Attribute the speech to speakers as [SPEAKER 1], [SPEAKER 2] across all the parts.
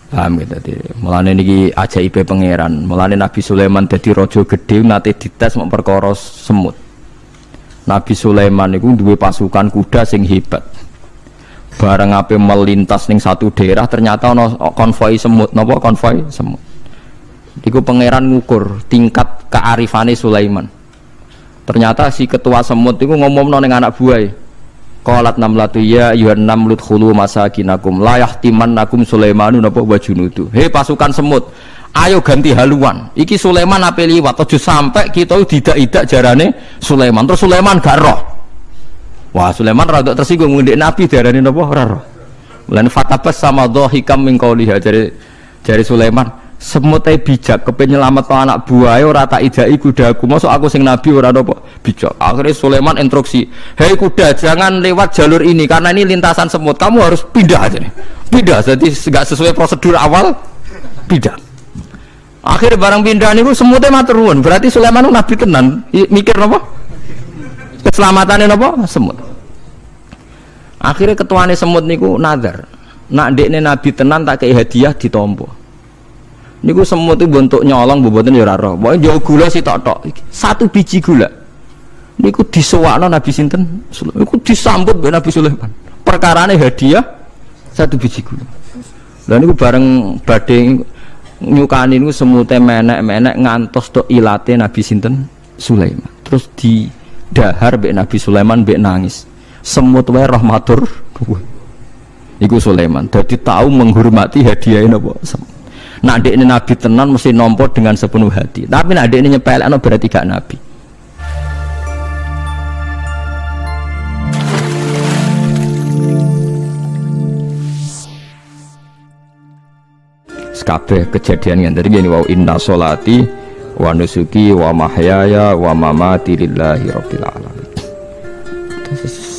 [SPEAKER 1] Paham gitu. Mulane niki ajaibe pangeran. Mulane Nabi Sulaiman dadi raja gedhe nate dites mok perkara semut. Nabi Sulaiman niku duwe pasukan kuda sing hebat. Bareng ape melintas ning satu daerah ternyata ana konvoi semut. Napa konvoi semut? Iku pangeran ngukur tingkat kearifane Sulaiman. Ternyata si ketua semut iku ngomongno ning anak buahe. Qalat namlatu ya ayyuhan namlut khulu masakinakum la yahtimannakum Sulaimanu napa wa junudu. Hei pasukan semut, ayo ganti haluan. Iki Sulaiman ape liwat aja sampai kita didak-idak jarane Sulaiman. Terus Sulaiman gak roh. Wah, Sulaiman rada tersinggung ngendek Nabi diarani napa ora roh. Mulane fatabas sama dhahikam min qauliha jare Sulaiman, semut ae bijak kepen nyelametno anak buahe ora tak idai kudaku. Mosok aku sing nabi ora napa bijak. Akhirnya Sulaiman instruksi, "Hei kuda, jangan lewat jalur ini karena ini lintasan semut. Kamu harus pindah aja nih. Pindah, jadi enggak sesuai prosedur awal. Pindah." Akhirnya barang pindah niku semutnya matur nuwun. Berarti Sulaiman nabi tenan. Mikir napa? Keselamatannya napa? Semut. Akhirnya ketuane semut niku nazar. Nak ndekne nabi tenan tak kei hadiah ditampa. Niku semut itu bentuk nyolong boboten ya ora roh. Pokoke njuk gula sitok-tok. Satu biji gula. Niku disewakno Nabi sinten? Niku disambut mbek Nabi Sulaiman. Perkarane hadiah satu biji gula. Lah niku bareng badhe nyukani niku semute menek-menek ngantos tok ilate Nabi sinten? Sulaiman. Terus didahar mbek Nabi Sulaiman mbek nangis. Semut wae rahmatur. Niku Sulaiman. Dadi tahu menghormati hadiahe napa? Nak dek ini nabi tenan mesti nompo dengan sepenuh hati. Tapi nak dek ini nyepelekno berarti gak nabi. Kabeh kejadian yang tadi gini, wa inna sholati wa nusuki wa mahyaya wa mamati lillahi rabbil alamin.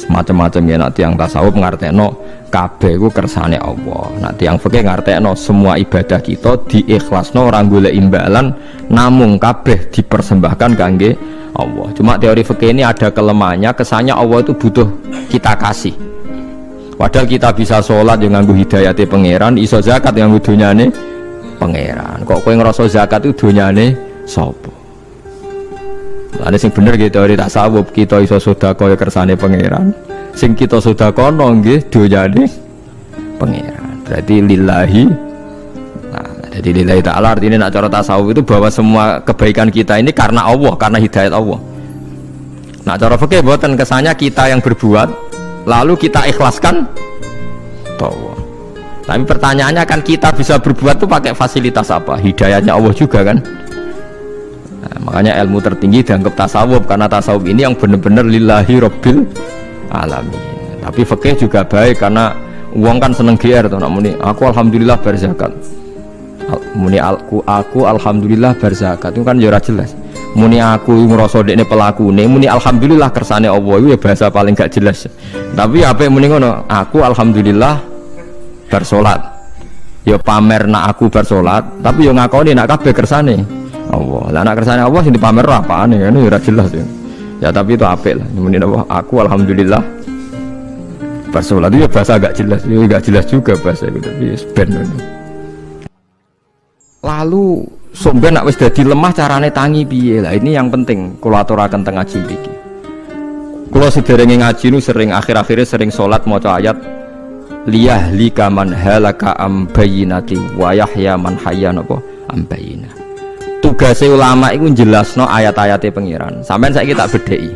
[SPEAKER 1] Macam-macam ya nanti yang tasawuf ngartekno kabeh iku kersane Allah. Nanti yang fikih ngartekno semua ibadah kita diikhlasno ora golek imbalan, namung kabeh dipersembahkan kangge Allah. Cuma teori fikih ini ada kelemahannya, kesannya Allah itu butuh kita kasih. Padahal kita bisa sholat yang nganggo hidayate pangeran, iso zakat yang nganggo donyane pangeran. Kok kowe ngrasa zakat itu donyane sapa? Ada sing bener gitu teori tasawuf, kita iso sedekah ya kersane pangeran. Sing kita sedekahno nggih donyane pangeran. Berarti lillahi. Nah, jadi lillahi ta'ala artinya nak cara tasawuf itu bahwa semua kebaikan kita ini karena Allah, karena hidayat Allah. Nah, cara fikih mboten, kesannya kita yang berbuat lalu kita ikhlaskan Allah. Tapi pertanyaannya kan kita bisa berbuat tuh pakai fasilitas apa? Hidayatnya Allah juga kan? Nah, makanya ilmu tertinggi dianggap tasawuf, karena tasawuf ini yang benar-benar lillahi rabbil alamin. Tapi fikih juga baik karena uang kan seneng GR tuh, muni aku alhamdulillah berzakat. Muni aku alhamdulillah berzakat itu kan ora jelas. Muni aku ngrasa dekne pelakune, muni alhamdulillah kersane Allah itu ya bahasa paling gak jelas. Tapi apa muni ngono, aku alhamdulillah bersolat. Ya pamer nak aku bersolat, tapi yo ngakoni nak kabeh kersane Allah. Lah nak kersane Allah sing dipamer apane ngene ya ora jelas ya. Ya tapi itu apik lah. Muni aku alhamdulillah bersolat itu ya bahasa agak jelas. Ya enggak jelas juga bahasa itu, tapi ben. Lalu sampeyan nak wis dadi lemah carane tangi piye? Lah ini yang penting kula aturaken teng ngaji mriki. Kula sederenge ngaji nu sering akhir-akhire sering salat maca ayat liyahlika man halaka am bayyinati wa yahya man hayya napa am bayyinah. Tugasnya ulama itu jelasno ayat-ayatnya pengiran. Sampai saya tak bedai.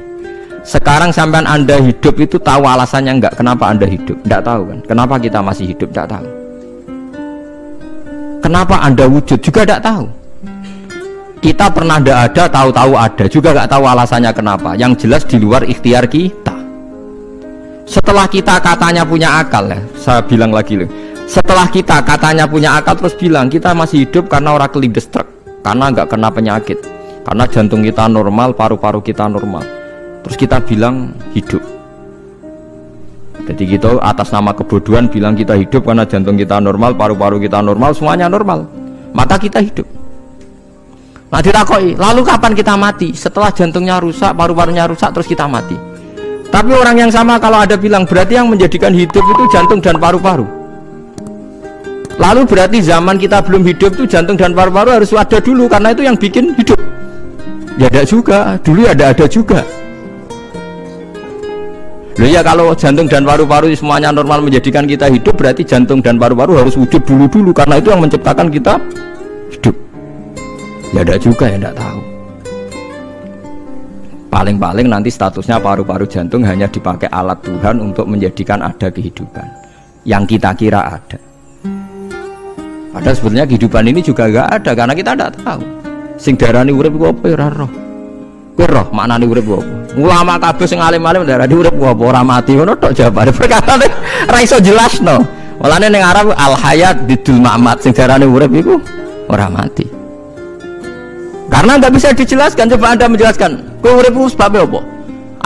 [SPEAKER 1] Sekarang sampai anda hidup itu tahu alasannya enggak? Kenapa anda hidup? Enggak tahu kan? Kenapa kita masih hidup? Enggak tahu. Kenapa anda wujud? Juga enggak tahu. Kita pernah enggak ada, tahu-tahu ada. Juga enggak tahu alasannya kenapa. Yang jelas di luar ikhtiar kita. Setelah kita katanya punya akal ya, saya bilang lagi loh. Setelah kita katanya punya akal terus bilang kita masih hidup karena orang kelindes truk. Karena nggak kena penyakit, karena jantung kita normal, paru-paru kita normal, terus kita bilang hidup. Jadi kita atas nama kebodohan bilang kita hidup karena jantung kita normal, paru-paru kita normal, semuanya normal, maka kita hidup. Nah ditakoi, lalu kapan kita mati? Setelah jantungnya rusak, paru-parunya rusak, terus kita mati. Tapi orang yang sama kalau ada bilang berarti yang menjadikan hidup itu jantung dan paru-paru. Lalu berarti zaman kita belum hidup tuh jantung dan paru-paru harus ada dulu karena itu yang bikin hidup. Ya ada juga, dulu ada juga. Loh ya kalau jantung dan paru-paru semuanya normal menjadikan kita hidup, berarti jantung dan paru-paru harus wujud dulu karena itu yang menciptakan kita hidup. Ya ada juga yang tidak tahu. Paling-paling nanti statusnya paru-paru jantung hanya dipakai alat Tuhan untuk menjadikan ada kehidupan yang kita kira ada. Padahal sebetulnya kehidupan ini juga enggak ada karena kita tidak tahu. Sing darani urip ku apa ora roh. Kowe roh maknane urip ku apa? Ulama kabeh sing alim-alim darani urip ku apa ora mati ngono tok jawabane. Perkarane ora iso jelasno. Walane ning Arab al hayat bidul mamat sing darani urip iku ora mati. Karena enggak bisa dijelaskan, coba Anda menjelaskan. Kowe urip ku sebab apa?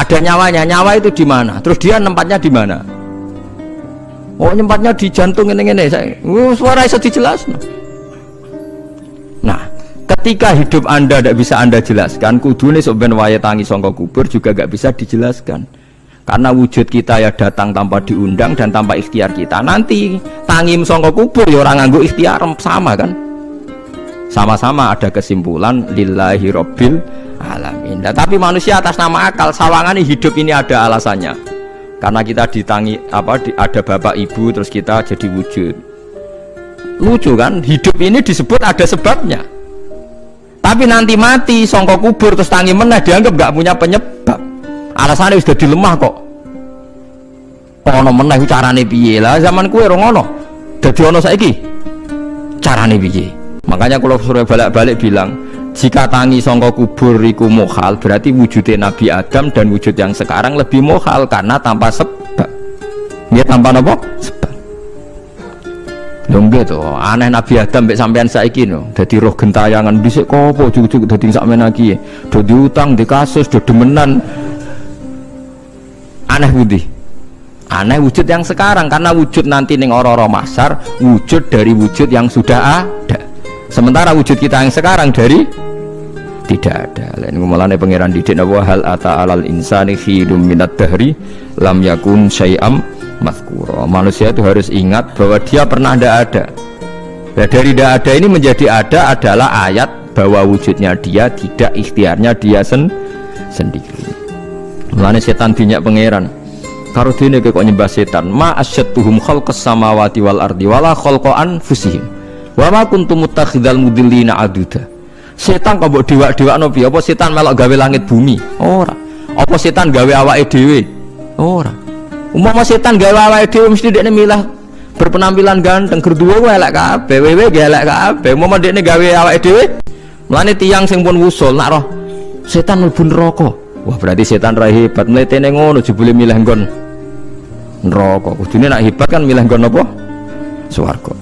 [SPEAKER 1] Ada nyawanya, nyawa itu di mana? Terus dia tempatnya di mana? Oh nyempatnya di jantung ini suara bisa dijelaskan. Nah ketika hidup Anda tidak bisa Anda jelaskan, kudune soben waya tangi sangka kubur juga gak bisa dijelaskan karena wujud kita ya datang tanpa diundang dan tanpa ikhtiar kita. Nanti tangi sangka kubur ya orang nganggo ikhtiar sama kan, sama-sama ada kesimpulan lillahi rabbil alamin. Nah, tapi manusia atas nama akal sawangan hidup ini ada alasannya. Karena kita ditangi ada bapak ibu terus kita jadi wujud. Lucu kan, hidup ini disebut ada sebabnya. Tapi nanti mati sangka kubur terus tangi meneh dianggap gak punya penyebab. Alasannya sudah dilemah kok. Ono meneh carane piye lah, zaman kuwe ora ngono. Dadi ono saiki. Carane piye? Makanya kalau suruh balik-balik bilang, jika tangi sangka kubur iku mukhal, berarti wujudnya Nabi Adam dan wujud yang sekarang lebih mukhal karena tanpa sebab. Dia tanpa apa? Sebab. Lho gitu, aneh Nabi Adam mbek sampean saiki no. Dadi roh gentayangan dhisik kopo cucuk dadi sakmene iki. Do diutang, di kasus, do demenan. Aneh budi. Aneh wujud yang sekarang karena wujud nanti ning ora-ora mahsyar wujud dari wujud yang sudah ada. Sementara wujud kita yang sekarang dari tidak ada. Lain ngomongane pangeran didik napa hal ata alal insani khidum minat dahri lam yakun syai'am mazkura. Manusia itu harus ingat bahwa dia pernah tidak ada. Nah, dari tidak ada ini menjadi ada adalah ayat bahwa wujudnya dia tidak ikhtiarnya dia sendiri. Mulane setan dinyak pangeran. Karo dene kok nyembah setan, ma asyattuhum khalqas samawati wal ardi wala khalqa anfusihim. Wa ma kuntum muttakhidal mudillina aduda. Setan kok mbok dewak-dewakno piye? Apa setan melok gawe langit bumi? Ora. Apa setan gawe awake dhewe? Ora. Umpama setan gawe awake dhewe mesti dekne milah berpenampilan ganteng, gerduwo elek kabeh, wewe elek kabeh. Umpama dekne gawe awake dhewe, mlane tiyang sing pun wusul nak roh setan mlebu neraka. Wah, berarti setan ra hebat, mletene ngono jebule milih nggon neraka. Kudune nak hebat kan milih nggon apa? Swarga.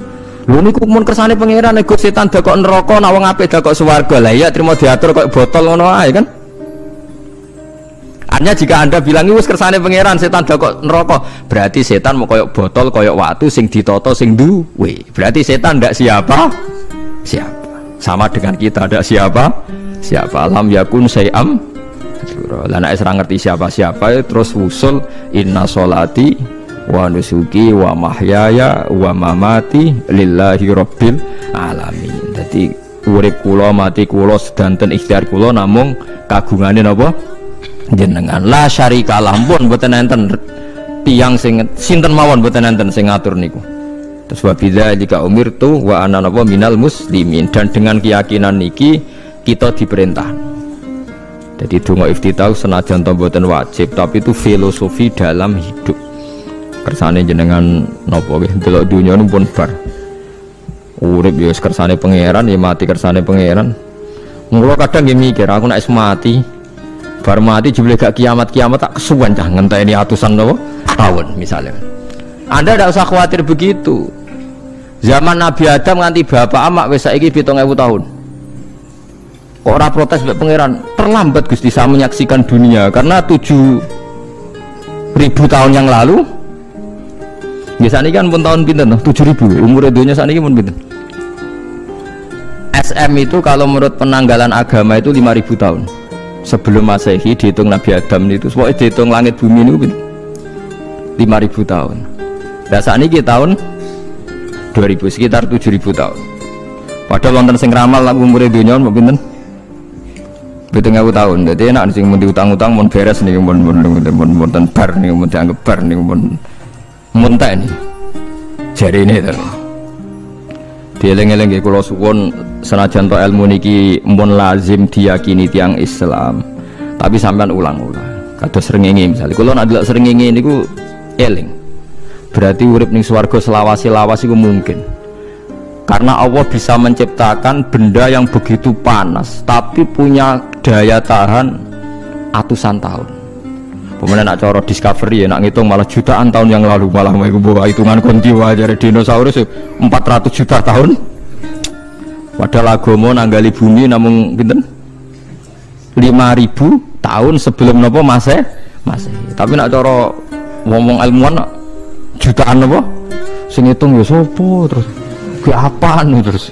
[SPEAKER 1] Lho niku mun kersane pangeran nek setan dakok neraka nek wong apik dakok swarga. Lah iya trimo diatur kok botol ngono ae kan. Hanya jika Anda bilang wis kersane pangeran setan dakok neraka, berarti setan mau koyok botol, koyok watu sing ditata sing duwe. Berarti setan ndak siapa? Sama dengan kita ndak siapa? Lam yakun syai'am. Lah nek ora ngerti siapa-siapa terus usul inna sholati wa nusuki wa mahyaya wa mamati lillahi rabbil alamin. Dadi urip kula mati kula sedanten ikhtiar kula namung kagungane napa jenengan. La syarika lampun mboten enten tiyang sing sinten mawon mboten enten sing ngatur niku. Terus wa bidzalika umirtu wa ana napa minal muslimin, dan dengan keyakinan niki kita diperintah. Jadi donga iftitah senajan to mboten wajib tapi itu filosofi dalam hidup. Kersane jenengan napa nggih delok dunya pun bar urip ya kersane pangeran ya mati kersane pangeran. Mula kadang nggih mikir aku nek mati bar mati jebule gak kiamat tak kesuwen cah ngenteni atusan napa tahun misalnya. Anda tidak usah khawatir begitu. Zaman Nabi Adam nganti bapak amak wis saiki 7.000 tahun. Kok ora protes mbek pangeran? Terlambat Gusti saya menyaksikan dunia karena 7.000 tahun yang lalu. Biasanya kan pun tahun pinten 7.000 umur dunia saat ini pun pinten. SM itu kalau menurut penanggalan agama itu 5.000 tahun sebelum Masehi, dihitung Nabi Adam itu pokoknya dihitung langit bumi itu 5.000 tahun. Nah saat ini tahun 2000 sekitar 7000 tahun. Padahal wonten sing ramal lah umure donya mbok pinten? 7000 tahun. Dadi enak sing mun diutang-utang mun beres niku mun ten bar niku mun dianggap bar niku mun tak ini. Jarine to. Dieling-eling nggih kula suwun senajan to ilmu niki mun lazim diyakini tiyang Islam. Tapi sampean ulang-ulang. Kados srengenge misalnya kula nek delok srengenge niku eling. Berarti urip ning swarga selawasi-lawas iku mungkin. Karena Allah bisa menciptakan benda yang begitu panas tapi punya daya tahan atusan tahun. Pemenang nak cara discovery ya nak ngitung malah jutaan tahun yang lalu, malah mau bawa hitungan kontiwa dari dinosaurus 400 juta tahun. Padahal agama nanggali bumi namun pinten 5000 tahun sebelum nopo Masehi. Tapi nak cara ngomong ilmuwan nak jutaan nopo sing ngitung ya sopo terus ke apaan terus.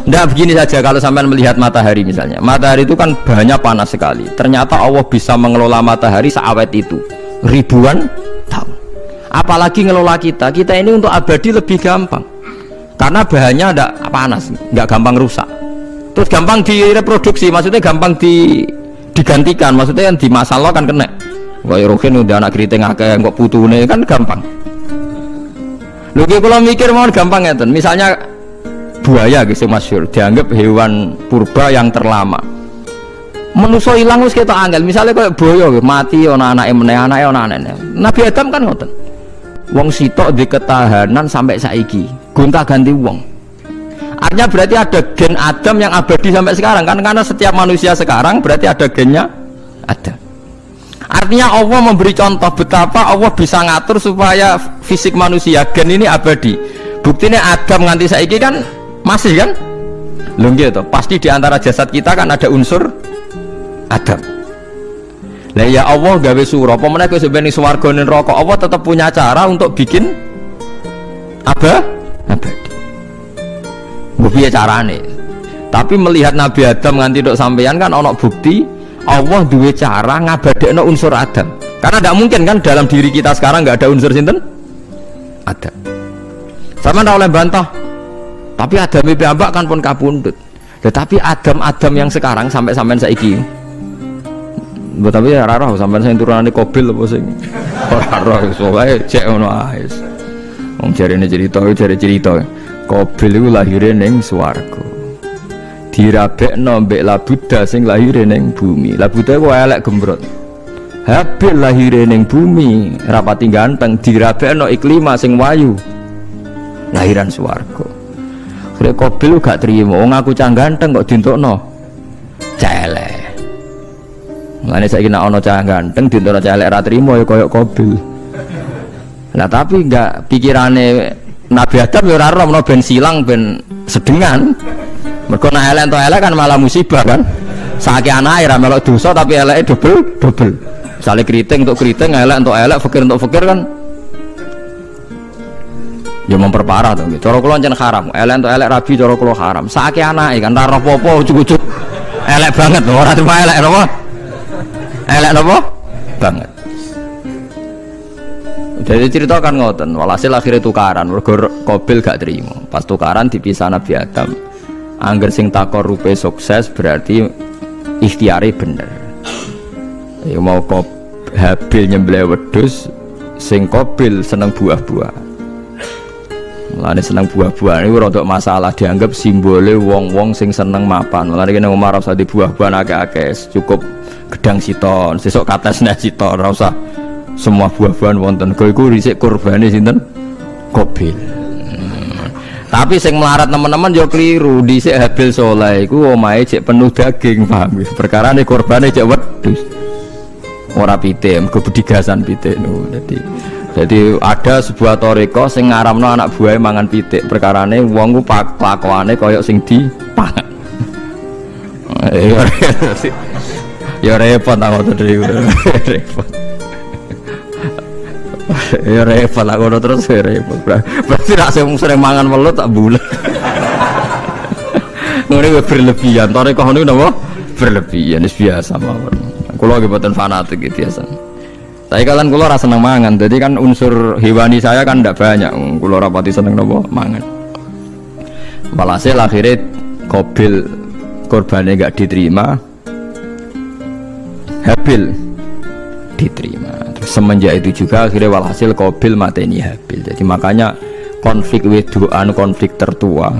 [SPEAKER 1] Nggak begini saja kalau sampai melihat matahari misalnya. Matahari itu kan banyak panas sekali. Ternyata Allah bisa mengelola matahari seawet itu ribuan tahun. Apalagi ngelola kita. Kita ini untuk abadi lebih gampang. Karena bahannya tidak panas, nggak gampang rusak. Terus gampang direproduksi, maksudnya gampang digantikan. Maksudnya yang di masalah kan kena. Kayak rohin udah anak keriting akeh kok putune kan gampang. Lho kalau mikir mau gampang ya, misalnya buaya gitu masyhur dianggap hewan purba yang terlama. Manusa ilang wis ketok angel. Misalnya kayak buaya mati ana anake meneh, anake ana anene. Nabi Adam kan ngoten. Wong sitok di ketahanan sampai saiki, gonta-ganti wong. Artinya berarti ada gen Adam yang abadi sampai sekarang kan, karena setiap manusia sekarang berarti ada gennya Adam. Artinya Allah memberi contoh betapa Allah bisa ngatur supaya fisik manusia gen ini abadi. Buktinya Adam nganti saiki kan masih kan? Lho nggih to, pasti di antara jasad kita kan ada unsur Adam. Lah ya Allah gawe sura, apa meneh kowe sampeyan ning swarga ning neraka, Allah tetap punya cara untuk bikin abadi. Mbok piye carane? Tapi melihat Nabi Adam nganti tok sampeyan kan ana bukti Allah duwe cara ngabadekno unsur Adam. Karena tidak mungkin kan dalam diri kita sekarang nggak ada unsur sinten? Adam. Sama ndak oleh bantah. Tapi Adam piyambak kan pun kapundhut. Tetapi Adam yang sekarang sampai sampean saiki. Mbok tapi ora roh sampean sing turunane Qabil apa sing ora roh iso wae cek ngono ae. Wong jarene cerita Qabil iku lahire ning swarga. Dirabekno mbek Labuda sing lahire ning bumi. Labuda ku elek gembrot. Habil lahire ning bumi rapati ganteng, dirabekno Iklima sing wayu. Lahiran swarga. Akhire Qabil gak trimo, wong aku cah ganteng kok dientukno cah elek. Mulane saiki nek ana cah ganteng dientukno cah elek ra trimo ya koyo Qabil. Lah tapi enggak pikirane Nabi Adam ya ora ora menawa ben silang ben sedengan. Mergo nek elek entuk elek kan malah musibah kan. Saiki anake ra melok dosa tapi eleke double. Misale keriting untuk keriting, elek untuk elek, fakir untuk fakir kan ya memperparah to. Cara kula jan haram. Elek untuk elek rabi cara kula haram. Saiki anake kan ora apa-apa ujug-ujug elek banget lho, ora cuma elek napa? Elek napa? Banget. Jadi cerita kan ngoten, walhasil akhirnya tukaran, mergo Qabil gak terima. Pas tukaran dipisah Nabi Adam. Angger sing takor rupe sukses berarti ikhtiare bener. Ya mau Habil nyembelih wedhus, sing Qabil seneng buah-buah. Mulane seneng buah-buah niku rada masalah, dianggap simbole wong-wong sing seneng mapan. Mulane kene Umar ora usah di buah-buahan akeh-akeh, cukup gedang siton, sesuk katesne siton, ora usah semua buah-buahan wonten. Kok iku dhisik kurbane sinten? Qabil. Tapi sing melarat teman-teman yo keliru, dhisik Habil saleh iku omahe cek penuh daging, paham ya? Perkarane kurbane cek wedhus. Ora pitik, mergo bedigasan pitik niku. Jadi ada sebuah toriko sing ngaramno anak buahe mangan pitik. Perkarane wong ku kelakuane kaya sing dipangan. Ya repot ta ngoten niku. Repot. Ya repot lah ngono terus repot. Berarti nek sering mangan welut tak bulet. Ngono berlebihan. Toriko niku napa? Berlebihan wis biasa mawon. Kula nggih boten fanatik biasa. Tapi kalian kula rasa seneng mangan, jadi kan unsur hewani saya kan tidak banyak. Kula rapati seneng nopo mangan. Walhasil akhirnya Qabil korbannya gak diterima, Habil diterima. Terus semenjak itu juga akhirnya walhasil Qabil mateni Habil. Jadi makanya konflik wedoan, konflik tertua,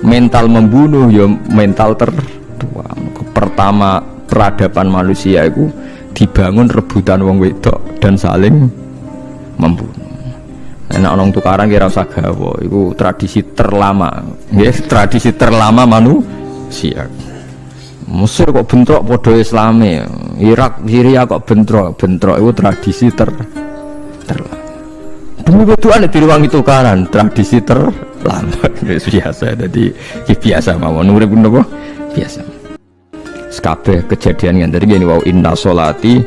[SPEAKER 1] mental membunuh ya mental tertua. Pertama peradaban manusia itu dibangun rebutan wong wedok dan saling membunuh. Enak orang tukaran kira usah gawa, itu tradisi terlama, tradisi terlama manusia. Mesir kok bentrok podo Islami, Irak, Syria kok bentrok itu tradisi terlama. Demi betulan di ruang itu tukaran, tradisi terlama, biasa. Jadi biasa mawon, urip nopo biasa. Kabeh kejadian yang tadi gini, wa inna sholati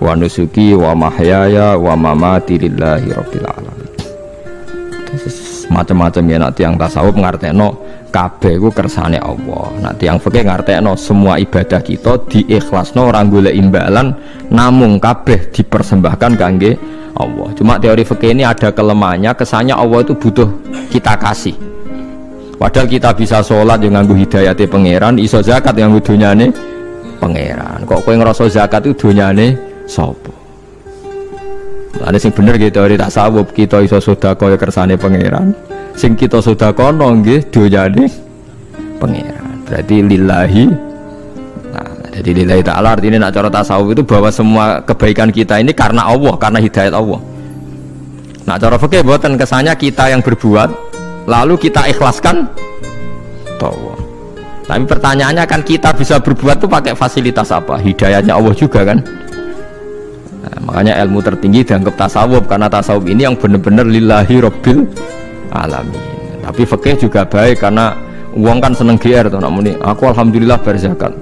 [SPEAKER 1] wa nusuki wa mahyaya wa mamati lillahi rabbil alamin. Macam-macam ya nanti yang tasawuf ngartekno kabeh ku kersane Allah. Nanti yang fikih ngartekno semua ibadah kita diikhlasno orang golek imbalan, namung kabeh dipersembahkan kangge Allah. Cuma teori fikih ini ada kelemahannya, kesannya Allah itu butuh kita kasih. Padahal kita bisa sholat yang nganggo hidayate pangeran, iso zakat yang nganggo donyane pangeran. Kok kowe ngerasa zakat itu donyane sapa? Ada sing bener gitu teori tasawuf, kita iso sedekah ya kersane pangeran. Sing kita sedekahno nggih donyane pangeran. Berarti lillahi. Nah, jadi lillahi ta'ala artinya nak cara tasawuf itu bahwa semua kebaikan kita ini karena Allah, karena hidayat Allah. Nah, cara fikih mboten, kesannya kita yang berbuat lalu kita ikhlaskan Allah. Tapi pertanyaannya kan kita bisa berbuat tuh pakai fasilitas apa? Hidayahnya Allah juga kan. Nah, makanya ilmu tertinggi dianggap tasawuf, karena tasawuf ini yang benar-benar lillahi rabbil alamin. Tapi fikih juga baik karena uang kan seneng GR tuh, nak muni aku alhamdulillah berzakat.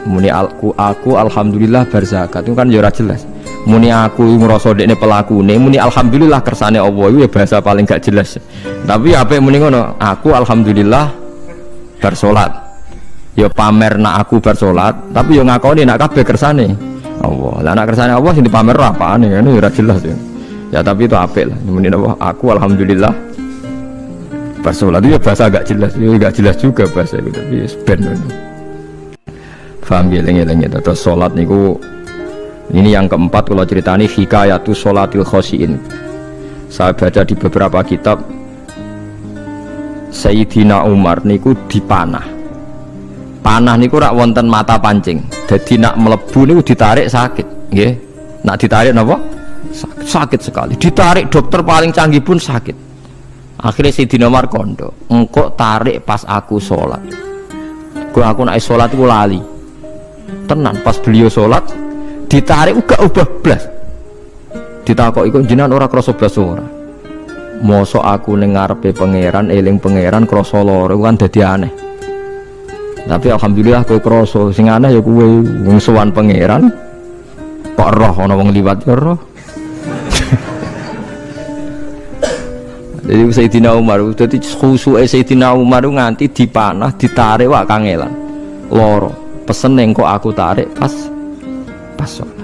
[SPEAKER 1] Muni aku alhamdulillah berzakat itu kan ya ora jelas. Muni aku ngrasa dekne pelakune, muni alhamdulillah kersane Allah itu ya bahasa paling gak jelas. Tapi apa muni ngono, aku alhamdulillah bersolat, ya pamer nak aku bersolat, tapi ya ngakoni nak kabeh kersane Allah. Lah nak kersane Allah sing dipamer apane kan ya ora jelas ya. Ya tapi itu apik lah. Muni apa? Aku alhamdulillah bersolat itu ya bahasa agak jelas, ya agak jelas juga bahasa itu, tapi ben. Paham geleng-geleng itu. Terus salat niku ini yang keempat kalau ceritani hikayatu sholatil khosyin. Saya baca di beberapa kitab, Sayyidina Umar niku dipanah. Panah niku rak wonten mata pancing. Jadi nak melebu niku ditarik sakit, nggih. Nak ditarik napa? Sakit sekali. Ditarik dokter paling canggih pun sakit. Akhirnya Sayyidina Umar kondo, engkau tarik pas aku sholat. Aku nak sholat aku lali. Tenan pas beliau sholat ditarik uga ubah blas. Ditakok iku jenengan ora krasa blas ora. Mosok aku ning ngarepe pangeran, eling pangeran krasa lara kan dadi aneh. Tapi alhamdulillah kowe krasa, sing aneh ya kowe wong sowan pangeran kok roh ana wong liwat ya roh. Jadi Sayyidina Umar dadi khusuke Sayyidina Umar nganti dipanah, ditarik wak kangelan. Lara. Pesen ning kok aku tarik pas sholat.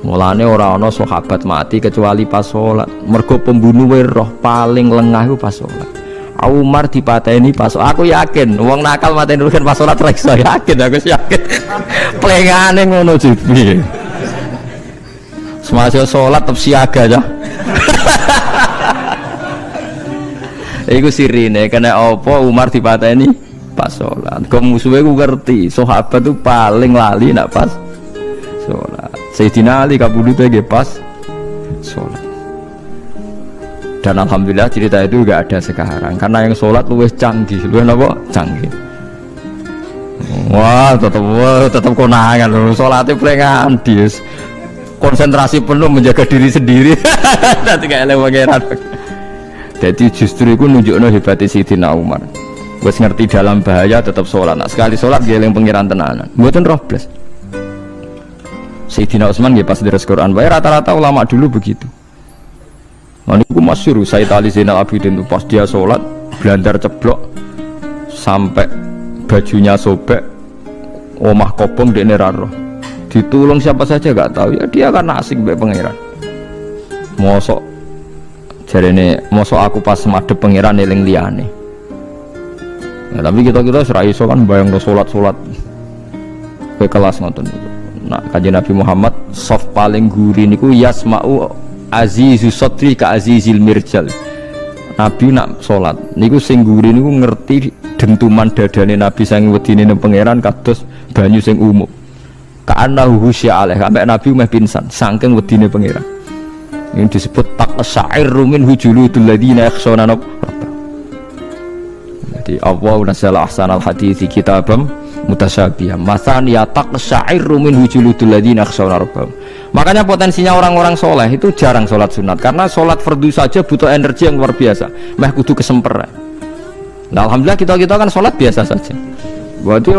[SPEAKER 1] Mulane ora ana sahabat mati kecuali pas sholat. Mergo pembunuhe roh paling lengah iku pas sholat. Umar dipateni pas sholat. Aku yakin wong nakal mateni rugen pas sholat ra iso, yakin aku yakin. Plengane ngono jibi. Semasa sholat tetep siaga ya. Iku sirine kena apa Umar dipateni pas sholat. Kok musuhnya ku ngerti sahabat tuh paling lali nak pas sholat. Sayyidina Ali kabudutnya pas sholat. Dan alhamdulillah cerita itu gak ada sekarang karena yang sholat luwih canggih, luwih apa? Canggih. Wah tetap konangan loh, sholatnya pelengan dis konsentrasi penuh menjaga diri sendiri. Nanti gak elek pangeran. Jadi justru itu nunjukno hebatnya Sayyidina Umar. Wes ngerti dalam bahaya tetap sholat. Nah, sekali sholat dia yang pengiran tenanan. Mboten roh blas. Sayyidina Utsman nggih pas deres Quran. Bae rata-rata ulama dulu begitu. Niku masyhur Sayyid Ali Zainal Abidin itu pas dia sholat blandar ceblok sampai bajunya sobek, omah kobong dekne ra roh. ditulung siapa saja nggak tahu, ya dia kan asik mbek pangeran. Mosok jarene mosok aku pas madhep pangeran eling liyane. Ya, tapi kita ora iso kan bayang salat ke kelas ngoten niku. Nah, Kanjeng Nabi Muhammad soft paling guri niku yasma'u azizu sotri ka azizil mirjal. Nabi nak salat niku sing guri niku ngerti dentuman dadane Nabi sang wedine nang pangeran kados banyu sing umum. Ka'annahu husya alaih, sampai Nabi meh pingsan saking wedine pangeran. Ini disebut taqsa'irru min hujuludul ladina yakhshawna rabbahum. Jadi Allah nazzala ahsanal hadithi kitabam mutasyabihah masaniya taqsa'irru min hujuludul ladina yakhshawna rabbahum. Makanya potensinya orang-orang soleh itu jarang sholat sunat, karena sholat fardu saja butuh energi yang luar biasa, meh kudu kesemper. Nah, alhamdulillah kita kan sholat biasa saja. Berarti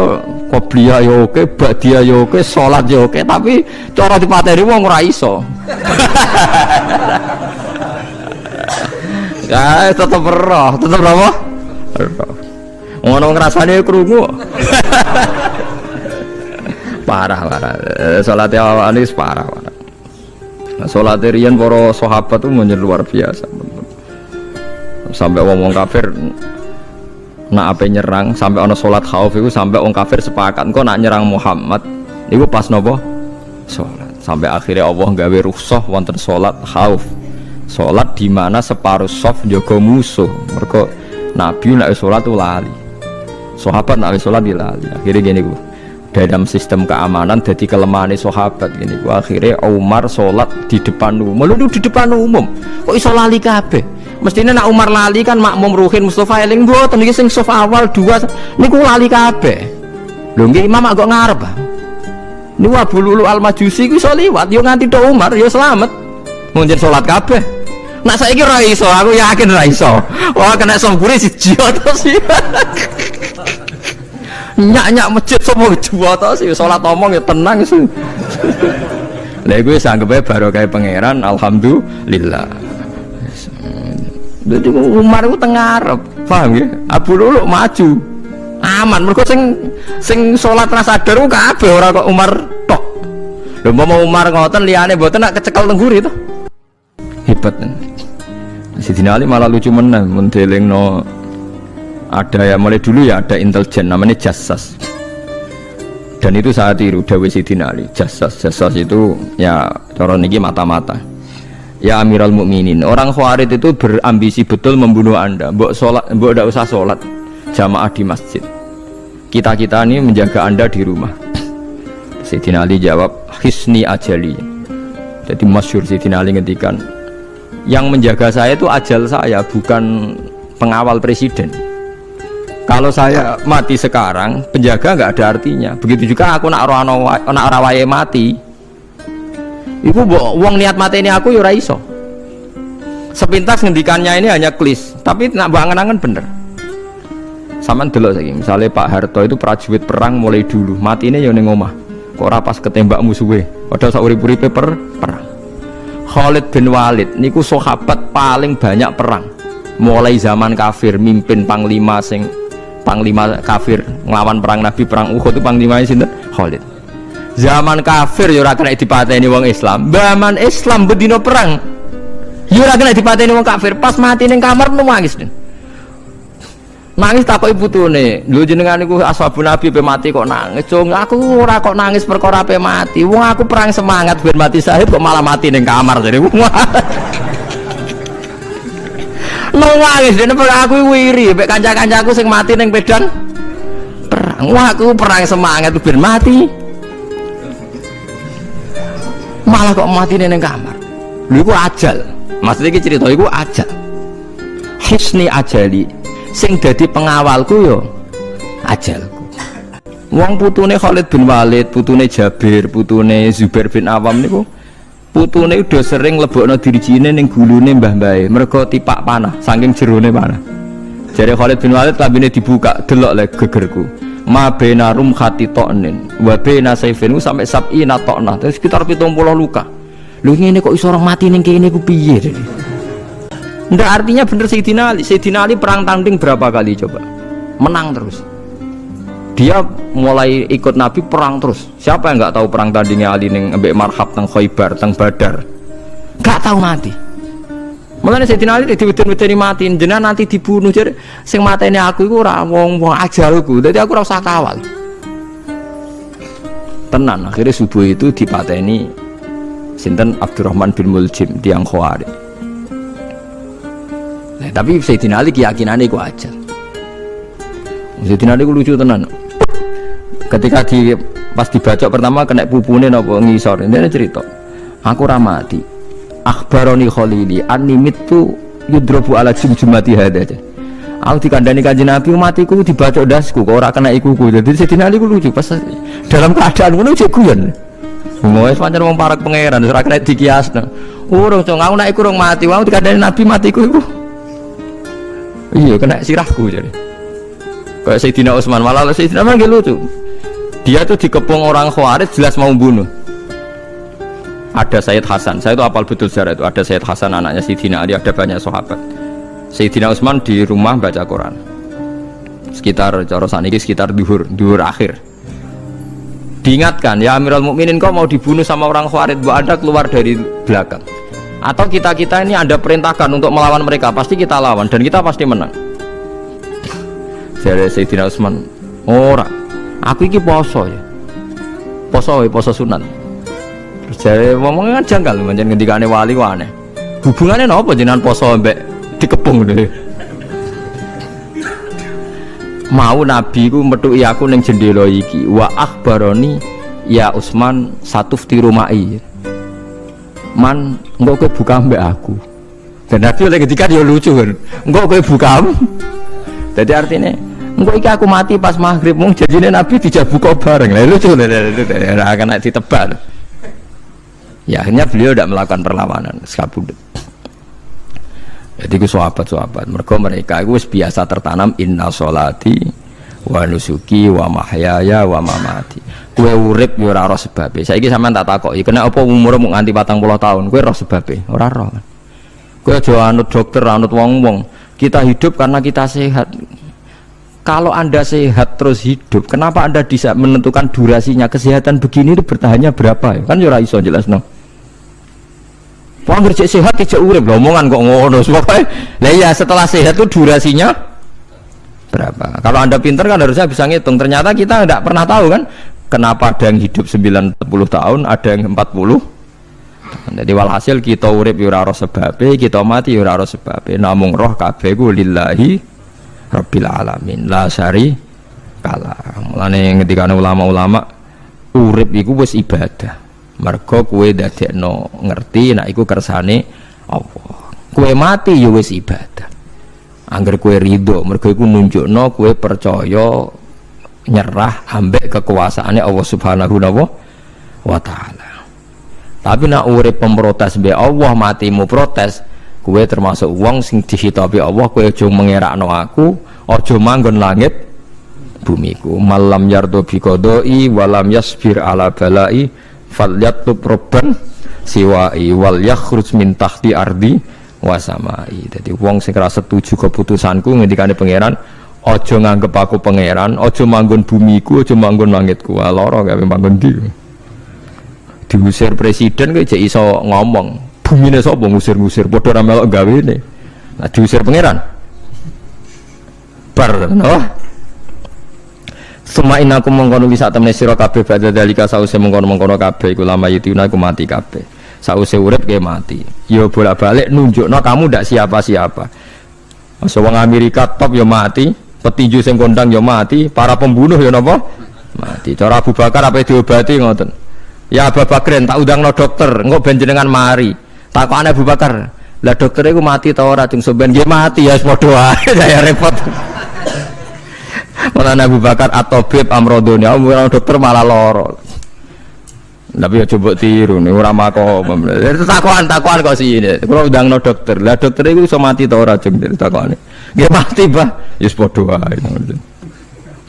[SPEAKER 1] qobliyah ya oke, ba'diyah ya oke, sholat ya oke, tapi cara dipateni wong ora iso. Ya tetep roh, tetep apa? Ngono ngrasane krungu. Parah. Sholat awal ini parah. Sholat riyen para sahabat itu luar biasa. Sampai wong kafir nak apa nyerang, sampai ono sholat khauf itu sampai orang kafir sepakat engko nak nyerang Muhammad itu pas nopo sholat, sampai akhirnya Allah gawe rukhsah wonten sholat khauf, sholat di mana separuh soft jaga musuh. Mergo Nabi nak sholat itu lali, sahabat nak sholat di lali. Akhirnya gini ku, dalam sistem keamanan jadi kelemahan sahabat gini ku, akhirnya Umar sholat di depan umum. Lalu di depan umum kok iso lali kabeh? Mestinya nak Umar lali kan makmum Ruhin Mustafa eling mboten iki sing saf awal dua niku lali kabeh. Lho nggih imam agak ngarep. Niku Abu Lulu Al-Majusi ku iso liwat yo nganti tok Umar yo slamet. Munjen salat kabeh. Nak saiki ora iso, aku yakin ora iso. Wah kena sambure siji to sih. Nyak masjid semua dua to sih salat omong ya tenang sih. Lha iku wis anggepe barokah pangeran alhamdulillah. Jadi Umar itu tengarep, paham ya? Abu Lulu maju, aman. Mereka sing sholat rasa sadar itu kabeh orang kok Umar tok. Lho mau Umar ngoten liyane mboten nak kecekel tengguri itu. Hebat kan. Sidina Ali malah lucu meneh mendelingno ada ya, mulai dulu ya ada intelijen namanya Jassas. Dan itu saya tiru dawuh Sidina Ali, Jassas itu ya cara niki mata-mata. Ya Amirul Mukminin, orang Khawarij itu berambisi betul membunuh Anda. Mbok tidak usah sholat jamaah di masjid. Kita ini menjaga Anda di rumah. Sayyidina Ali jawab, hisni ajali. Jadi masyhur Sayyidina Ali ngendikan, yang menjaga saya itu ajal saya, bukan pengawal presiden. Kalau saya mati sekarang, penjaga nggak ada artinya. Begitu juga aku nak rawaye mati. Iku wong niat mati ini aku yura iso. Sepintas ngendikannya ini hanya klis, tapi nak bangen-angen bener. Saman delok saiki, misalnya Pak Harto itu prajurit perang mulai dulu, mati ini yang ning omah. Kok ora pas ketembak musuhe, padahal sak urip-uripe perang. Khalid bin Walid niku sahabat paling banyak perang. Mulai zaman kafir mimpin panglima kafir nglawan perang Nabi, perang Uhud itu panglimanya sinten? Khalid. Zaman kafir ya ora kena dipateni wong Islam. Zaman Islam bedino perang ya ora kena dipateni wong kafir. Pas mati ning kamar nangis. Nangis takoki putune, lho jenengan niku ashabun Nabi pe mati kok nangis. Cung, aku ora kok nangis perkara pe mati. Wong aku perang semangat ben mati syahid kok malah mati ning kamar jare. Nangis dene aku wiri mek kanca-kancaku sing mati ning medan perang. Wah aku perang semangat ben mati. Malah kok mati neng kamar. Lu iku ajal. Maksudnya iki cerita iku ajal. Hisni ajali. Sing dadi pengawalku yo ajalku. Wong putune Khalid bin Walid, putune Jabir, putune Zubair bin Awam niku putune udah sering lebokno dirijine ning gulune mbah-mbahe. Mergo tipak panah, saking jerone panah. Jare Khalid bin Walid lambene dibuka, delok le gegerku. Ma bena rum khati to'nin wa bena saifinu sampai sab'ina to'nah, terus sekitar 70 luka. Lu ngene kok iso orang mati ning kene ku piye? Ndak artinya bener Sayyidina Ali perang tanding berapa kali coba? Menang terus. Dia mulai ikut Nabi perang terus. Siapa yang nggak tahu perang tandingnya Ali ning ambek Marhab teng Khaibar teng Badar? Nggak tahu mati. Mulane Sayyidina Ali diweden-wedeni mati, jenengan nanti dibunuh jare sing mateni aku iku ora wong-wong ajalku. Dadi aku ora usah kawal. Tenan akhirnya subuh itu dipateni sinten Abdurrahman bin Muljim tiang Khawarij. Nah, tapi Sayyidina Ali keyakinannya iku ajal. Sayyidina Ali ku lucu tenan. Ketika pas dibacok pertama kena pupune napa ngisor. Ini cerita. Aku ora mati. Akhbaroni Khalili annimitu yudrobu ala jumjumati hada. Aku dikandani Kanjeng Nabi matiku dibacok dasku kok ora kena ikuku. Jadi Sayyidina Ali ku lucu pas dalam keadaan ngono cek guyon. Wis pancen wong parek pangeran ora kena dikiasno. Urung cung aku nek iku urung mati, aku dikandani Nabi matiku iku. Iya kena sirahku jadi. Kayak Sayyidina Utsman malah Sayyidina Utsman lucu. Dia tuh dikepung orang Khawarij jelas mau bunuh. Ada Sayyid Hasan, saya itu apal betul sejarah itu. Ada Sayyid Hasan anaknya Sayyidina Ali, ada banyak sahabat. Sayyidina Utsman di rumah baca Quran. Sekitar cara saniki sekitar duhur akhir. Diingatkan, ya Amirul Mukminin kau mau dibunuh sama orang Khawarij, Bu Anda keluar dari belakang. Atau kita ini Anda perintahkan untuk melawan mereka, pasti kita lawan dan kita pasti menang. Jadi Sayyidina Utsman, ora, aku iki poso ya, poso sunat. Terus jadi ngomongnya kan janggal, macam ngendikane wali aneh. Hubungannya apa jenengan poso mbek dikepung deh. Mau Nabi ku metuki aku ning jendela iki, wa akhbaroni ya Utsman satufti rumai. Man, engko kowe buka mbek aku. Dan Nabi oleh ketika dia lucu kan, engko kowe buka. Jadi artinya engko iki aku mati pas maghrib mung janjine Nabi dijak buka bareng. Lah lucu ora akan ditebak. Ya akhirnya beliau tidak melakukan perlawanan, sekabudut. Jadi ku sahabat-sahabat mereka itu biasa tertanam inna sholati wa nusuki wa mahyaya wa mamati. Kue urip yo ora roh sebabe. Saiki sampean tak takoki, kena apa umur mung nganti 40 tahun? Kue roh sebabe? Ora roh. Kue aja anut dokter, anut wong-wong. Kita hidup karena kita sehat. Kalau Anda sehat terus hidup, kenapa Anda bisa menentukan durasinya? Kesehatan begini itu bertahannya berapa? Kan yo ora iso jelasno. Wong kerja sehat tidak urip, omongan kok ngono. Pokoke lah ya setelah sehat itu durasinya berapa? Kalau Anda pintar kan harusnya bisa ngitung. Ternyata kita tidak pernah tahu kan kenapa ada yang hidup 90 tahun, ada yang 40. Jadi walhasil kita urip yo ora sebabe, kita mati yo ora sebabe. Namung roh kabeh ku lillahi rabbil alamin. La syari kala. Mulane ngendikane ulama-ulama urip iku wis ibadah. Mergo kue dadekno ngerti nek iku kersane Allah. Kue mati ya wis ibadah. Angger kue ridho mergo iku nunjukno kue percaya nyerah ambek kekuasaane Allah Subhanahu wa taala. Tapi nek urip pemprotes mbek Allah matimu protes, kue termasuk wong sing dihitabi Allah, kue aja mengerakno aku, aja manggon langit bumiku. Malam yardo bi qodoi walam yasbir ala balai falyatub robban siwai wal yakhruj min tahti ardi wasamai. Jadi wong sing ora setuju keputusanku ngendikane pangeran, aja nganggep aku pangeran, aja manggon bumiku, aja manggon langitku. Lara gawe manggon ndi. Diusir presiden kok jek iso ngomong. Bumine sapa ngusir-ngusir padha ora melok gawene. Nah diusir pangeran. Bar no. Suma inaku mengkono bisa temne sira kabeh badha dalika sause mengkono-mengkono kabeh iku lama yutuna iku mati kabeh. Sause urip ke mati. Ya bolak-balik nunjukno kamu ndak siapa-siapa. Masa wong Amerika top ya mati, petinju sing kondang ya mati, para pembunuh ya napa? Mati. Cara Abu Bakar apa diobati ngoten. Ya Abu Bakar tak undangno dokter, engko ben jenengan mari. Takokane Abu Bakar, lah dokter iku mati ta ora? Jeng sampean nggih mati ya padha wae saya repot. Malah Abu Bakar atau Bib Amrodoni, orang dokter malah loro. Tapi ya coba tiru nih, orang makom. Takuan kok sih ini. Kalau udah no dokter, lah dokter itu bisa mati tau racun dari takuan. Dia mati bah, yes podo aja.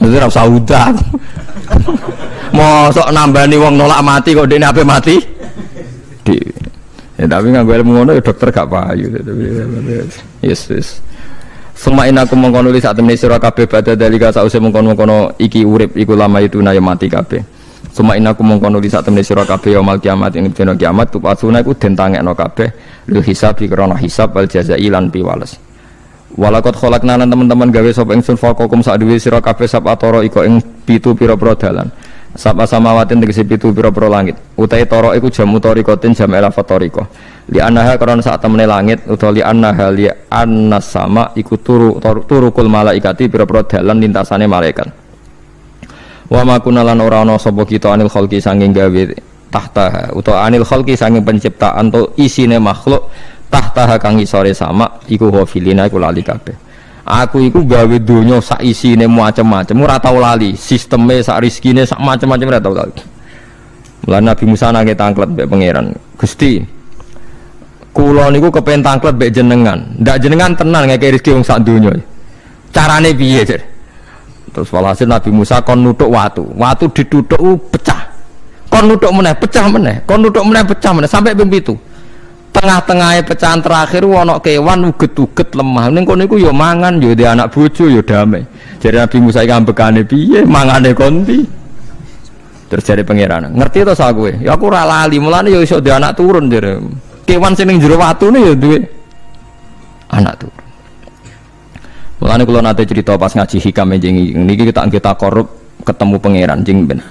[SPEAKER 1] Jadi rasa udang. Mau sok nambani wong nolak mati kok dia apa mati? Di. Ya tapi nggak gue ilmu ngono, dokter gak payu. Yes. Suma inakum mengkono li sak temene sira kabeh badha dalika sause mengkono-mengkono iki urip iku lama itu na mati kabeh. Suma inakum mengkono li sak temene sira kabeh yaumul kiamat ing dina kiamat tupasuna iku den tangekno kabeh lil hisab krana hisab wal jazai lan piwales. Walakot kholakna lan teman-teman gawe sapa ingsun faqakum sak dhewe sira kabeh sapatara iko ing pitu pira-pira dalan. Sapa samawatin tegese pitu pira-pira langit. Utahe tara iku jamu tarikatin jam elafat tarika. Li annaha karena sak temene langit utawa li annaha li annas sama iku turukul malaikati pira-pira dalan lintasane malaikat. Wa ma kunalan ora ana sapa kita anil khalqi sanging gawe tahta utawa anil khalqi sanging penciptaan to isine makhluk tahta kang isore sama iku hafilina iku lali kabeh. Aku iku gawe donya sak isine macam-macam ora tau lali, sisteme sak rezekine sak macam-macam ora tau lali. Mulane Nabi Musa nangke tangklet mbek pangeran. Gusti, kula niku kepen tangklet mbek jenengan. Ndak jenengan tenan ngeke rezeki wong sak donya. Carane piye, Jar? Terus walhasil Nabi Musa kon nuthuk watu. Watu dituthuk pecah. Kon nuthuk meneh, pecah meneh. Kon nuthuk meneh, pecah meneh sampai ping 7. Tengah-tengahnya pecahan terakhir ana kewan uget-uget lemah ning kono iku ya mangan ya di anak bojo ya damai. Jadi Nabi Musa iki ambekane piye mangane kon ndi. Terus jare pangeran, ngerti to sak kowe? Ya aku ora lali, mulane ya iso di anak turun jare. Kewan sing ning jero watune ya duwe anak turun. Mulane kula nate cerita pas ngaji hikam jeneng niki kita korup ketemu pangeran jeng ben.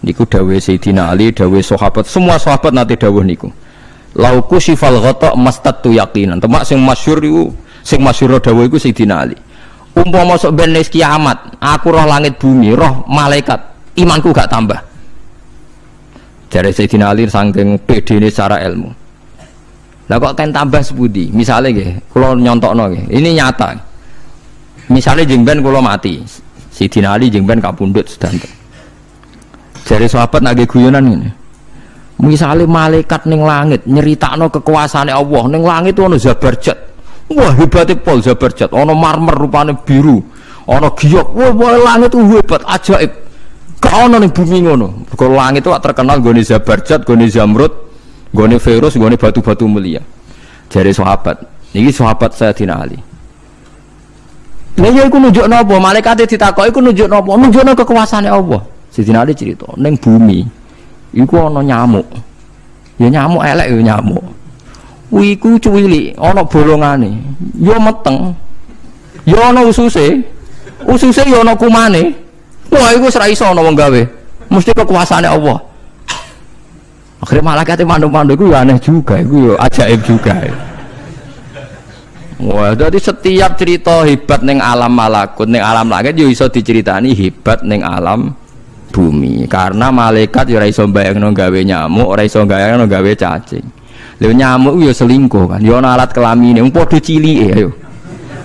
[SPEAKER 1] Niku dawuhe Sayyidina Ali, dawuhe sahabat, semua sahabat nate dawuh niku. Lauku sifal ghata mastatu yaqinan. Temak sing masyhur iku sing masyhur dawuh iku Sayyidina Ali. Umpama sok ben wis kiamat, aku roh langit bumi, roh malaikat, imanku gak tambah. Jare Sayyidina Ali saking pedene secara ilmu. Lah kok kan tambah sepundi? Misale nggih, kula nyontokno nggih. Ini nyata. Misale jeng ben kula mati. Sayyidina Ali jeng ben kapundhut sedanten. Jare sahabat nak guyonan ngene. Misalnya malaikat ning langit nyeritakno kekuasaane Allah ning langit ono Zabarjat. Wah hebate pol Zabarjat, ono marmer rupane biru, ono giok. Wah langit hebat ajaib. Gak ono ning bumi ngono. Kalau langit itu terkenal gone Zabarjat, gone Zamrud, gone Virus, gone batu-batu mulia. Jare sahabat, niki sahabat Sayyidina Ali. Lha ya iku nunjukno apa? Malaikate ditakoki iku nunjukno apa? Nunjukno kekuasaane Allah. Sayyidina Ali cerita ning bumi iku ana nyamuk. Ya nyamuk elek ya nyamuk. Iku cuwili, ana bolongane. Ya meteng. Ya ana ususe. Ususe ya ana kumane. Wah iku ora iso ana wong gawe. Mesti kekuasaane Allah. Akhire malaikat mandu-mandu iku ya aneh juga, iku ya ajaib juga. Wah, jadi setiap cerita hebat ning alam malakut, ning alam langit yo iso diceritani hebat ning alam bumi karena malaikat ya ora iso mbayangno gawe nyamuk, ora iso mbayangno gawe cacing. Lha nyamuk ya selingkuh kan, ya ana alat kelamine, wong padha cilike ayo.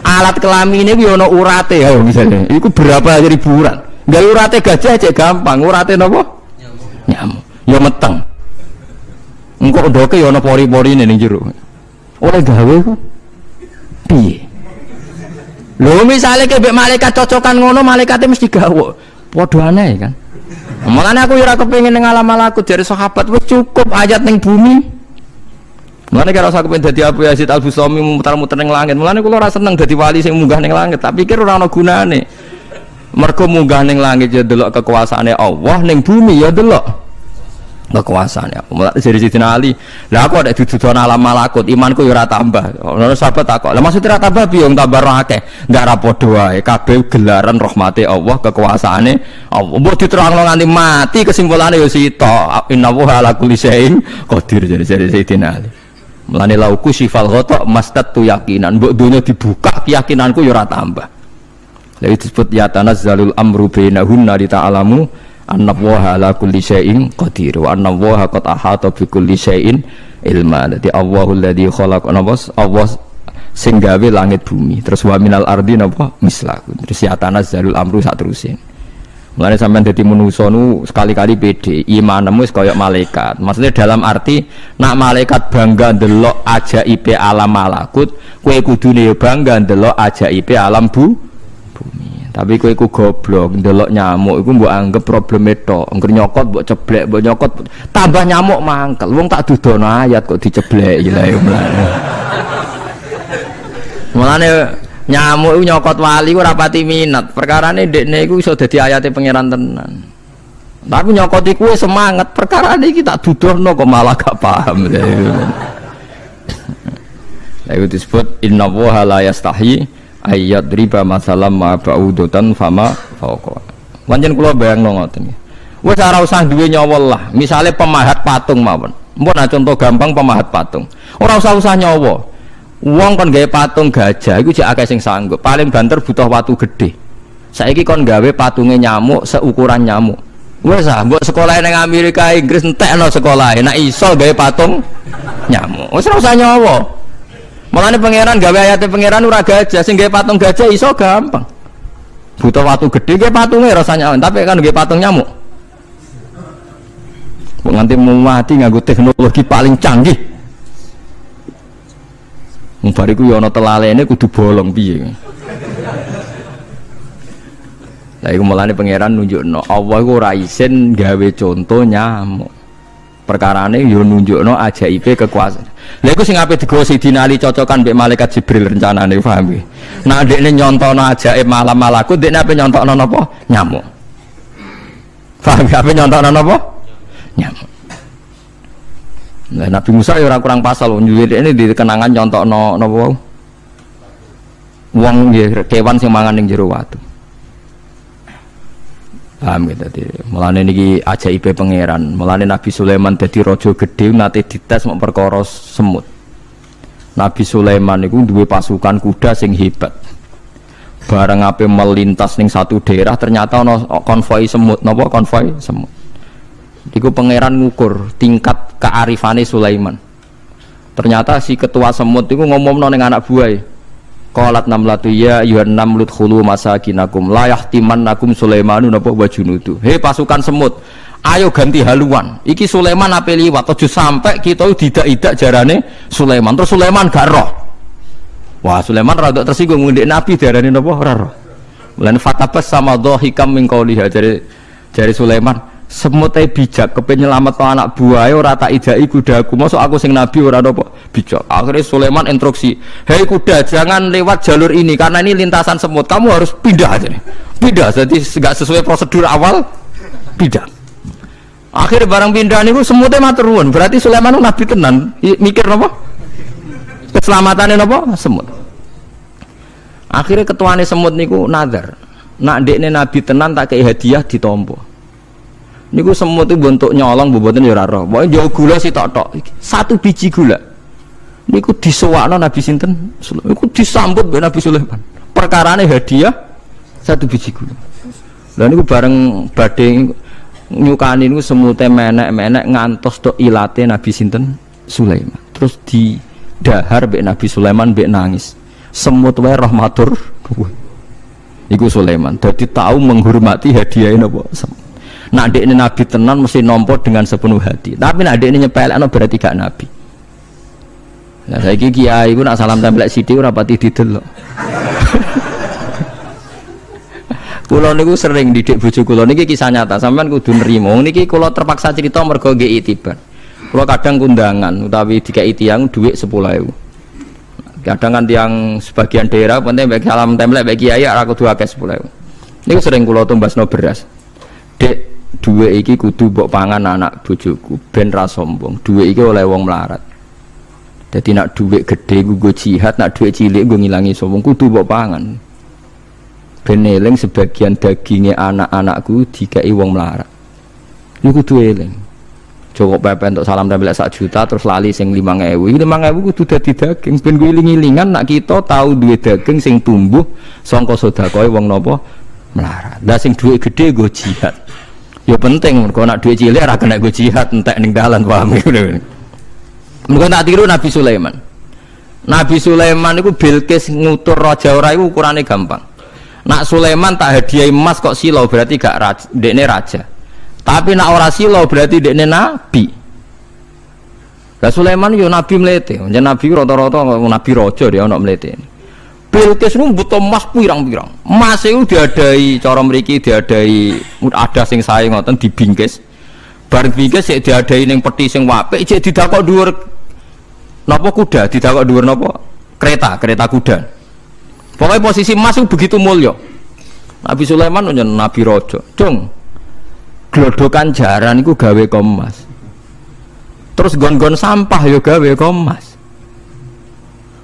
[SPEAKER 1] Alat kelamine ku ya ana urate ayo misalnya. Iku berapa ribuan. Gawe urate gajah cek gampang, urate napa? Nyamuk. Ya meteng. Engko ndoke ya ana pori-porine ning jero. Oleh gawe ku piye? Lho misale kebek malaikat cocokan ngono, malaikate mesti gawe. Padha aneh kan. Mulane aku ora kepengin ning alam malakut dari sahabat wis cukup ayat ning bumi. Mulane karo sak kepengin dadi Abu Yazid Al-Bustami muter-muter ning langit. Mulane kula ora seneng dadi wali sing munggah ning langit, tak pikir ora ana gunane. Mergo munggah ning langit ya delok kekuasaane Allah, ning bumi ya delok kekuasaane Allah. Mulane dari Sayyidina Ali, lah aku ada dituduhan alam malakut, imanku ya ora tambah. Ono sahabat takok, "Lah maksud ora tambah piye wong tambah roh akeh?" Ndak ra padha wae, kabeh gelaran rahmate Allah, kekuasaane Allah. Mbok diterangno nganti mati kesimpulane ya sita. Innallaha ala kulli syai'in qadir dari Sayyidina Ali. Mulane lauku sifal ghata mastatu yakinan, mbok donya dibuka keyakinanku ya ora tambah. Lha disebut ya tanazzalul amru bainahunna li ta'lamu annallaha ala kulli syai'in qadir wa annallaha qad ahata bi kulli syai'in ilma. Dadi Allahul ladzi khalaq Allah sing gawe langit bumi. Terus wa minal ardi napa mislahu. Terus ya tanazzalul amru sak terusin. Mulane sampean dadi manusa nu sekali-kali pede, imanmu wis kaya malaikat. Maksudnya dalam arti nak malaikat bangga ndelok ajaibe alam malakut, kowe kudune ya bangga ndelok ajaibe alam bumi. Tapi kowe iku goblok ndelok nyamuk iku mbok anggap probleme tok. Engger nyokot mbok ceblek, mbok nyokot tambah nyamuk mangkel. Wong tak dudono ayat kok dicebleki lha ya mulane. Mulane Nyamuk iku nyokot wali ku ora pati minat. Perkarane ndekne iku iso dadi ayate pangeran tenan. Tapi nyokoti kuwe semangat, perkarane iki tak duduhno kok malah gak paham. Lah itu disebut innallaha la yastahi ayyadriba masalam ma ba'udatan fama fawqa. Pancen kula bayangno ngoten. Wis ora usah duwe nyawa lah. Misale pemahat patung mawon. Mpun contoh gampang pemahat patung. Ora usah nyawa. Wong kon gawe patung gajah iku jek akeh sing sanggup. Paling banter butuh watu gede. Saiki kon gawe patunge nyamuk seukuran nyamuk. Wes ah, mbok sekolah ning Amerika Inggris entekno sekolah. Nek iso gawe patung nyamuk. Wes ora usah nyawa. Mulane pangeran gawe ayate pangeran ora gajah, sing gawe patung gajah iso gampang. Butuh watu gede gawe patunge rasa nyawa, tapi kan gawe patung nyamuk. Kok nganti mati nganggo teknologi paling canggih. Bariku ya ana telalene kudu bolong piye. Lah iku mulane pangeran nunjukno Allah iku ora isin gawe conto nyamuk. Perkarane ya nunjukno ajaibe kekuasaan. Lha iku sing ape digawa Sidina Ali cocokan mbek malaikat Jibril rencanane paham nggih. Nek ndekne nyontono ajaib malam malaku ndekne ape nyontokno napa? Nyamuk. Paham ape nyontokno napa? Nyamuk. Nah, Nabi Musa ya orang kurang pasal ini di kenangan contoh no wow. Wong kewan sing mangan ning jero watu. Paham gitu tadi. Mulane niki ajaibe pangeran. Mulane Nabi Sulaiman dadi raja gedhe nate dites mok perkara semut. Nabi Sulaiman niku duwe pasukan kuda sing hebat. Bareng ape melintas ning satu daerah ternyata ana konvoi semut. Napa konvoi semut? Iku pangeran ngukur tingkat kearifane Sulaiman. Ternyata si ketua semut itu ngomongno ning anak buahe. Qalat namlatu ya ayyuhan namlut khulu masakinakum la yahtimannakum Sulaimanu napa wa junudu. Hei pasukan semut, ayo ganti haluan. Iki Sulaiman ape liwat aja sampai kita didak-idak jarane Sulaiman. Terus Sulaiman gak roh. Wah, Sulaiman rada tersinggung ndek Nabi diarani napa ora roh. Lan fatabas sama dhahikam min qauliha jari Sulaiman semut bijak kepen nyelamet anak buahe ora tak idai kudaku mosok aku sing nabi ora apa bijak. Akhirnya Sulaiman instruksi, hei kuda jangan lewat jalur ini karena ini lintasan semut, kamu harus pindah aja nih. Pindah, jadi nggak sesuai prosedur awal pindah. Akhirnya barang pindah niku semutnya matur nuwun, berarti Sulaiman nabi tenan mikir apa keselamatannya apa semut. Akhirnya ketuane semut niku nazar nak ndekne nabi tenan tak kei hadiah ditampa. Niku semut itu bentuk nyolong boboten ya ora roh. Pokoke jauh gula sih tok-tok. Satu biji gula. Niku disewakno Nabi sinten? Niku disambut mbek Nabi Sulaiman. Perkarane hadiah satu biji gula. Lah niku bareng badhe nyukani niku semute menek-menek ngantos tok ilate Nabi sinten? Sulaiman. Terus didahar mbek Nabi Sulaiman mbek nangis. Semut wae rahmatur. Iku Sulaiman. Dadi tahu menghormati hadiah napa? Nak dek ini nabi tenan mesti nompo dengan sepenuh hati. Tapi nak dek ini nyepelekno berarti gak nabi. Nah saiki kiai ku nak salam tempel sithik ora pati didelok. Kula niku sering didik bojo kula niki kisah nyata. Sampeyan kudu nrimo. Niki kula terpaksa cerita mergo nggih itibar. Kula kadang kundangan utawi dikai tiyang dhuwit 10.000. Kadang kan tiyang sebagian daerah penting baik salam tempel baik kiai ora kudu akeh 10.000. Niku sering kula tumbasno beras. Dek duwe iki kudu mbok pangan anak bojoku ben ra sombong. Duwe iki oleh wong melarat. Dadi nak duwe gede nggo jihad, nak duwe cilik nggo ngilangi sombong kudu mbok pangan. Ben eling sebagian daginge anak-anakku dikai wong melarat. Niku kudu eling. Joko pepen untuk salam tempel 1 juta terus lali sing 5.000. 5.000 kudu dadi daging ben kuwi iling-ilingan nak kita tahu duwe daging sing tumbuh saka sedekahe wong napa melarat. Lah sing duwe gede nggo jihad. Ya penting mergo nak duwe cilik ora kena go jihad entek ning dalan paham ngene. Mergo tak tiru Nabi Sulaiman. Nabi Sulaiman niku Bilqis ngutur raja ora iku ukurane gampang. Nak Sulaiman tak hadiah emas kok silau berarti gak raja, dekne raja. Tapi nak ora silau berarti dekne nabi. Lah Sulaiman yo nabi mlete. Yen nabi rata-rata nabi raja dia ono mlete. Bilqis nu butuh emas pirang-pirang. Emas itu diadai cara mriki diadai ada sing sae ngoten dibingkis. Bar bingkis sik diadai ning peti sing apik sik didakok dhuwur napa kuda, didakok dhuwur napa kereta kuda. Pokoknya posisi emas itu begitu mulia. Nabi Sulaiman nyen nabi raja. Cung. Glodokan jaran iku gawe emas. Terus gon-gon sampah yo gawe emas.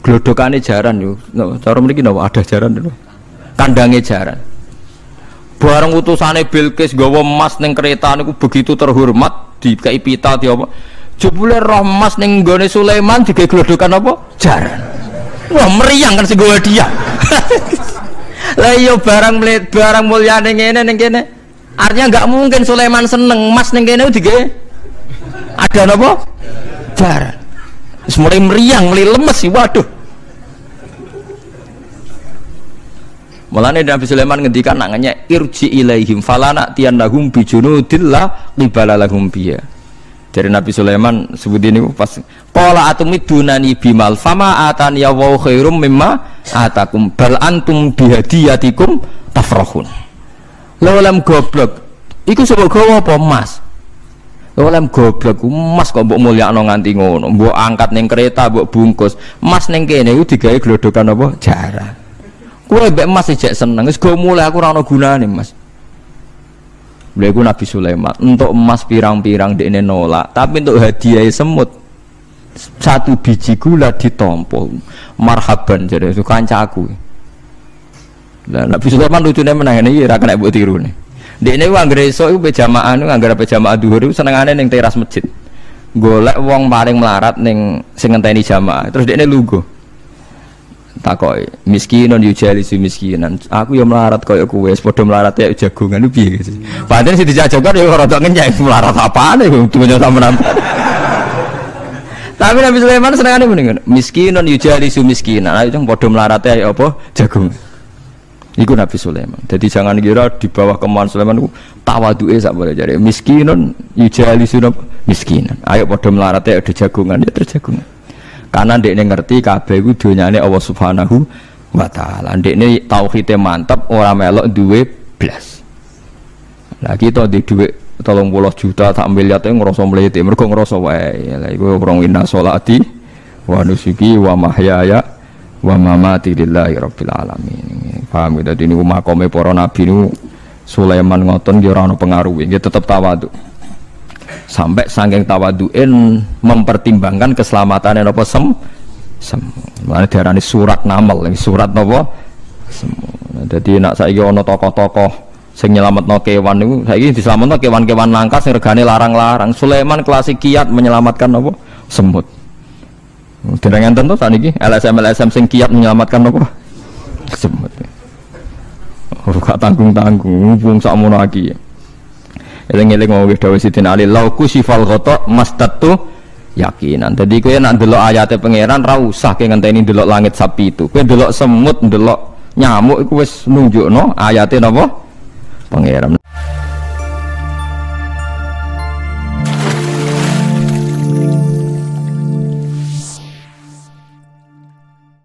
[SPEAKER 1] Glodokane jaran yo. Cara mriki napa ada jaran lho. Kandange jaran. Bareng utusane Bilqis gawa emas ning kereta niku begitu terhormat, dikai pita di apa. Jebule roh emas ning nggone Sulaiman digawe glodokan apa? Jaran. Wah, meriang kan sing gawe dia. Lah iya barang mulyane ngene ning kene. Artinya enggak mungkin Sulaiman seneng emas ning kene digawe ada napa? Jaran. Wis mulai meriang, mulai lemes sih, waduh. Mulane Nabi Sulaiman ngendikan nangane irji ilaihim falana tiyannahum bijunudillah libalalahum biya. Dari Nabi Sulaiman sebut ini pas qala atumidunani bimal fama atani ya wa khairum mimma atakum bal antum bihadiyatikum tafrahun. Lawalam goblok iku sapa gawa apa emas? Lawalam goblok emas kok mbok mulyakno nganti ngono, mbok angkat ning kereta mbok bungkus. Emas ning kene iku digawe glodokan apa? Jaran. Kowe mbek emas ijek seneng, wis go mulai aku ora ana gunane, Mas. Lha iku Nabi Sulaiman, untuk emas pirang-pirang dekne nolak, tapi untuk hadiah semut satu biji gula ditampa. Marhaban jare itu kancaku. Lah Nabi Sulaiman lucune meneh iki ora kena mbok tirune. Dekne ku anggere esuk iku jamaah niku anggere jamaah dhuwur iku senengane ning teras masjid. Golek wong paling melarat ning sing ngenteni jamaah, terus dekne lungguh. Takoki miskinun yujalisu miskinan, aku ya melarat kaya kowe wis padha melarat ya jagongan ku piye gitu. Padahal sing dijajokan ya rada ngenyek melarat apane dunya sampean. Tapi Nabi Sulaiman senengane mendingan miskinun yujalisu miskinan, ayo padha melarat ya apa jagung. Iku Nabi Sulaiman. Jadi jangan kira di bawah kemauan Sulaiman ku tawaduke sak boleh jare miskinun yujalisu miskinan. Ayo padha melarat ya ada jagongan ya terjagungan. Karena ndekne ngerti kabeh iku donyane Allah Subhanahu wa taala. Ndekne tauhide mantep, ora melok duwe blas. Lah kita di dhuwit 30 juta tak miliar e ngrasa mlete, mergo ngrasa wae. Lah iku wong inna sholati wa nusuki wa mahyaya wa mamati lillahi rabbil alamin. Paham ya, dadi niku makome para nabi niku Sulaiman ngoten ya ora ana pengaruhe, nggih tetep tawadhu. Sampai saking tawaduin mempertimbangkan keselamatan apa mana diarani surat namal, surat apa jadi nak saiki ana tokoh-tokoh sing nyelametno kewan niku saiki diselametno kewan-kewan langka sing regane larang-larang. Sulaiman klasik kiat menyelamatkan apa semut. Dereng enten to saniki LSM sing kiat menyelamatkan apa semut. Ora tanggung-tanggung wong sakmono iki. Eling-eling ngomong dawuh Sidin Ali lauku sifal ghata mastatu yakinan. Jadi kowe nek ndelok ayate pangeran ra usah ke ngenteni ndelok langit sapi itu. Kowe ndelok semut, ndelok nyamuk iku wis nunjukno ayate napa pangeran.